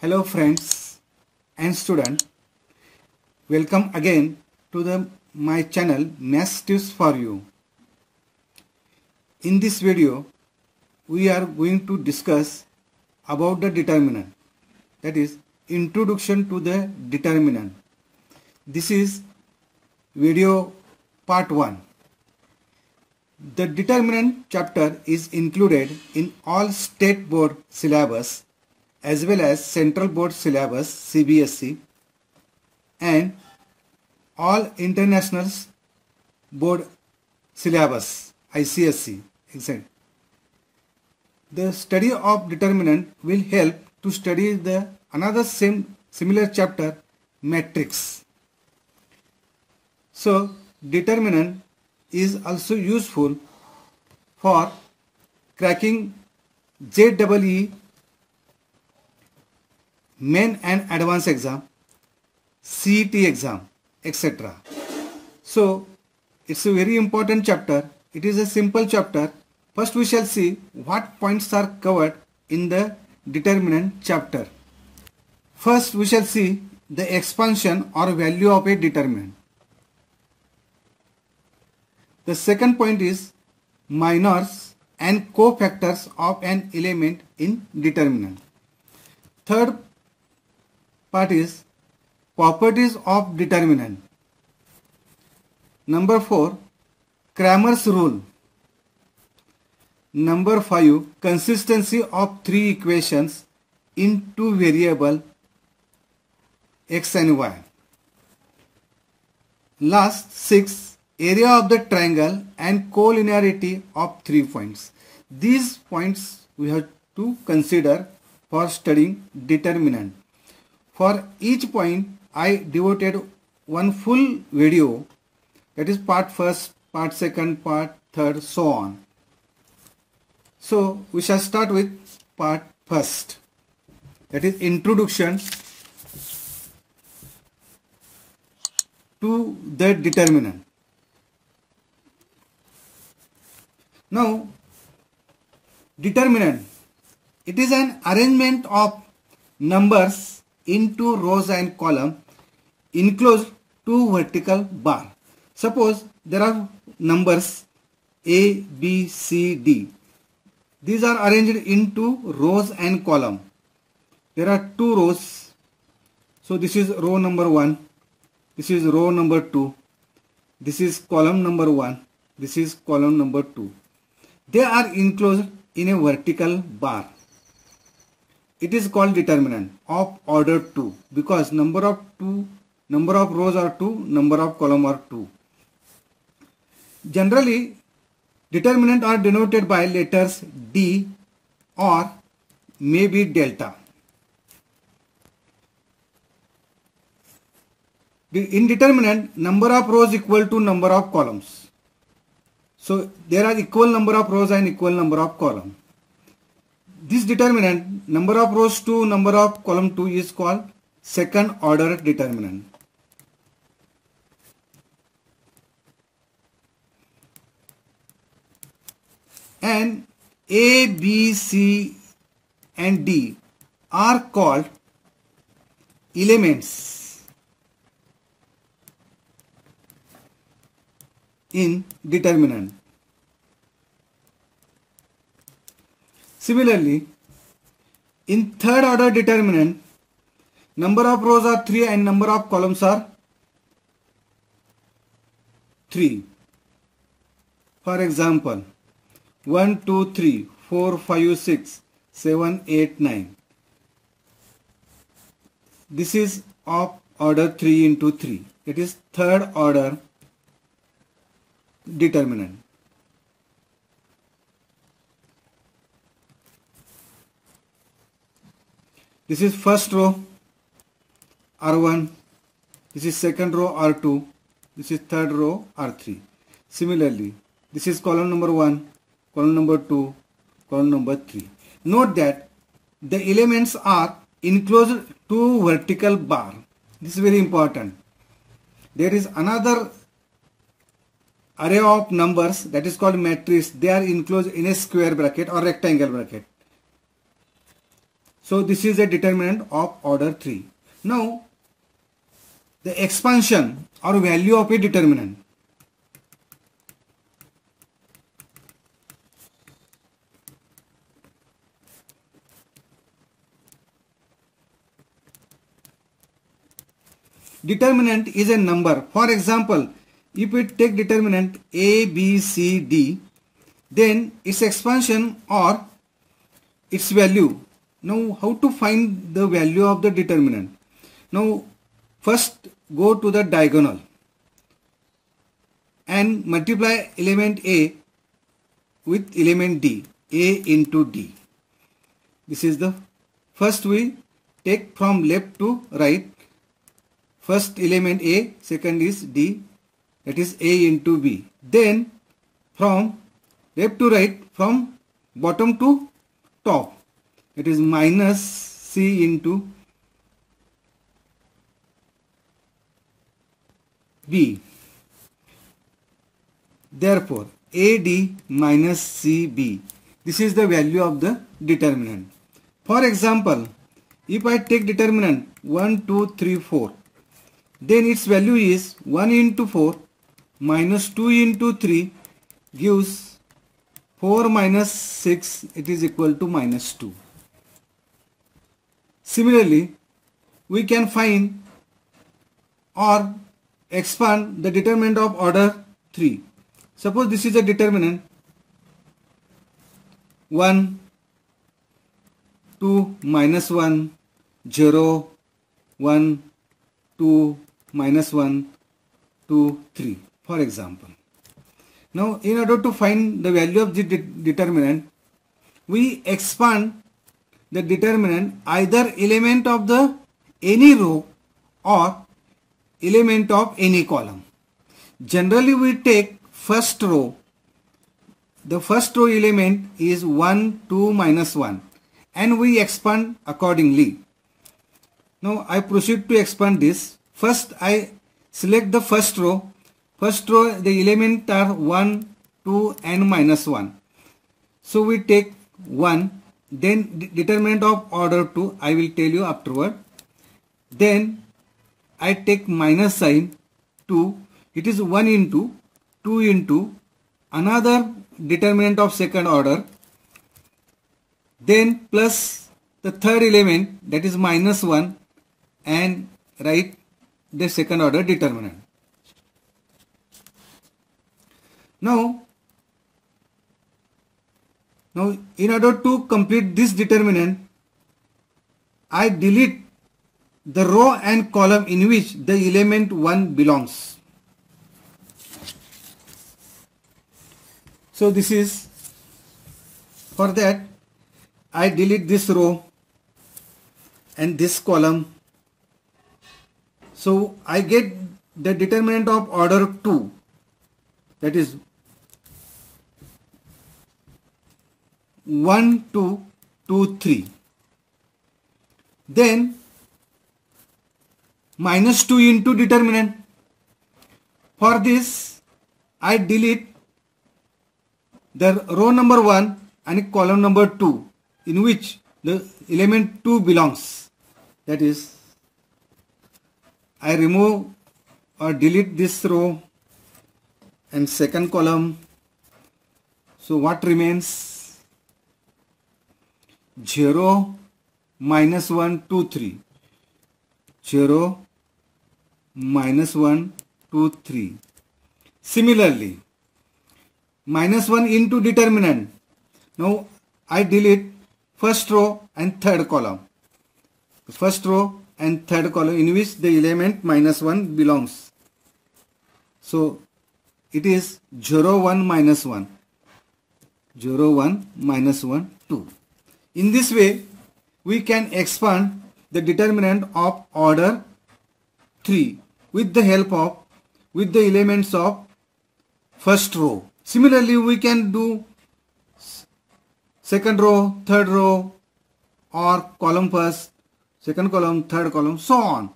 Hello friends and students, welcome again to my channel Maths Tips for You. In this video, we are going to discuss about the determinant, that is introduction to the determinant. This is video part 1. The determinant chapter is included in all state board syllabus as well as central board syllabus CBSE and all international board syllabus ICSE. The study of determinant will help to study the another similar chapter, matrix. So determinant is also useful for cracking JEE main and advanced exam, CET exam, etc. So it's a very important chapter. It is a simple chapter. First we shall see what points are covered in the determinant chapter. First we shall see the expansion or value of a determinant. The second point is minors and cofactors of an element in determinant. Third part is properties of determinant. Number 4, Cramer's rule. Number 5, consistency of three equations in two variable x and y. Last 6, area of the triangle and collinearity of 3 points. These points we have to consider for studying determinant. For each point I devoted one full video, that is part first, part second, part third, so on. So we shall start with part first, that is introduction to the determinant. Now determinant, it is an arrangement of numbers into rows and column enclosed two vertical bar. Suppose there are numbers A, B, C, D. These are arranged into rows and column. There are two rows. So this is row number 1. This is row number 2. This is column number 1. This is column number 2. They are enclosed in a vertical bar. It is called determinant of order 2 because number of rows are 2, number of column are 2. Generally, determinant are denoted by letters D or maybe delta. In determinant, number of rows equal to number of columns. So there are equal number of rows and equal number of columns. This determinant, number of rows 2, number of column 2, is called second order determinant. And A, B, C and D are called elements in determinant. Similarly, in third order determinant, number of rows are 3 and number of columns are 3. For example, 1, 2, 3, 4, 5, 6, 7, 8, 9. This is of order 3 into 3. It is third order determinant. This is first row R1, this is second row R2, this is third row R3. Similarly, this is column number 1, column number 2, column number 3. Note that the elements are enclosed to vertical bar. This is very important. There is another array of numbers that is called matrix. They are enclosed in a square bracket or rectangle bracket. So this is a determinant of order 3. Now the expansion or value of a determinant. Determinant is a number. For example, if we take determinant A, B, C, D, then its expansion or its value. Now how to find the value of the determinant? Now first go to the diagonal and multiply element A with element D, A into D. This is the first we take from left to right. First element A, second is D, that is A into B. Then from left to right, from bottom to top, it is minus C into B. Therefore, AD minus CB. This is the value of the determinant. For example, if I take determinant 1, 2, 3, 4, then its value is 1 into 4 minus 2 into 3 gives 4 minus 6, it is equal to minus 2. Similarly, we can find or expand the determinant of order 3. Suppose this is a determinant 1, 2, minus 1, 0, 1, 2, minus 1, 2, 3, for example. Now, in order to find the value of the determinant, we expand the determinant either element of the any row or element of any column. Generally, we take first row. The first row element is 1, 2, minus 1, and we expand accordingly. Now I proceed to expand this. First I select the first row. First row, the elements are 1, 2 and minus 1. So we take 1, then determinant of order 2, I will tell you afterward. Then I take minus sign 2, it is 1 into 2 into another determinant of second order, then plus the third element, that is minus 1, and write the second order determinant. Now in order to complete this determinant, I delete the row and column in which the element 1 belongs. So this is, for that I delete this row and this column. So I get the determinant of order 2, that is 1, 2, 2, 3. Then minus 2 into determinant. For this I delete the row number 1 and column number 2 in which the element 2 belongs. That is, I remove or delete this row and second column. So what remains? 0, minus 1, 2, 3. 0, minus 1, 2, 3. Similarly, minus 1 into determinant. Now I delete first row and third column. First row and third column in which the element minus 1 belongs. So it is 0, 1, minus 1. 0, 1, minus 1, 2. In this way, we can expand the determinant of order 3 with the help of the elements of first row. Similarly, we can do second row, third row, or column first, second column, third column, so on.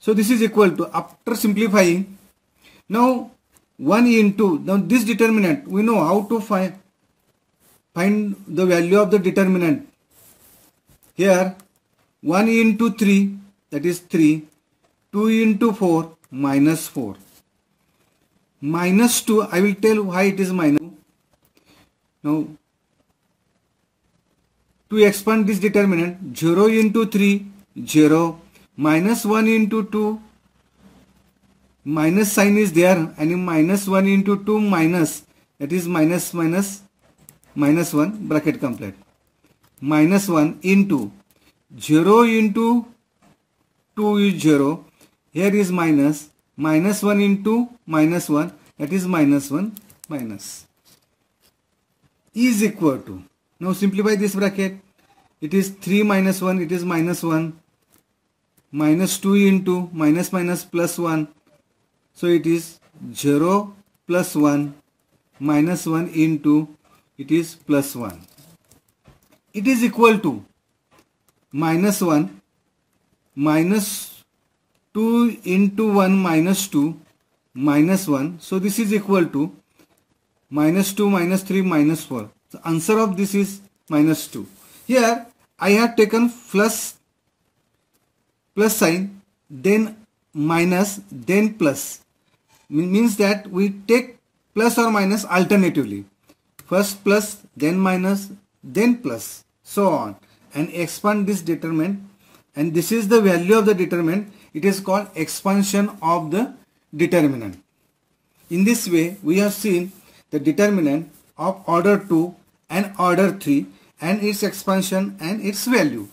So this is equal to, after simplifying, now 1 into, now this determinant, we know how to find the value of the determinant. Here 1 into 3, that is 3, 2 into 4, minus 4. Minus 2, I will tell why it is minus 2. Now, to expand this determinant, 0 into 3, 0, minus 1 into 2, minus sign is there, and minus 1 into 2 minus, that is minus 1, bracket complete. Minus 1 into 0 into 2 is 0, here is minus 1 into minus 1, that is minus 1 minus, is equal to, now simplify this bracket, it is 3 minus 1, it is minus 1, minus 2 into minus plus 1, so it is 0 plus 1, minus 1 into, it is plus 1. It is equal to minus 1, minus 2 into 1 minus 2, minus 1. So this is equal to minus 2, minus 3, minus 4. The answer of this is minus 2. Here I have taken plus sign, then minus, then plus. Means that we take plus or minus alternatively. First plus, then minus, then plus, so on, and expand this determinant, and this is the value of the determinant. It is called expansion of the determinant. In this way we have seen the determinant of order 2 and order 3 and its expansion and its value.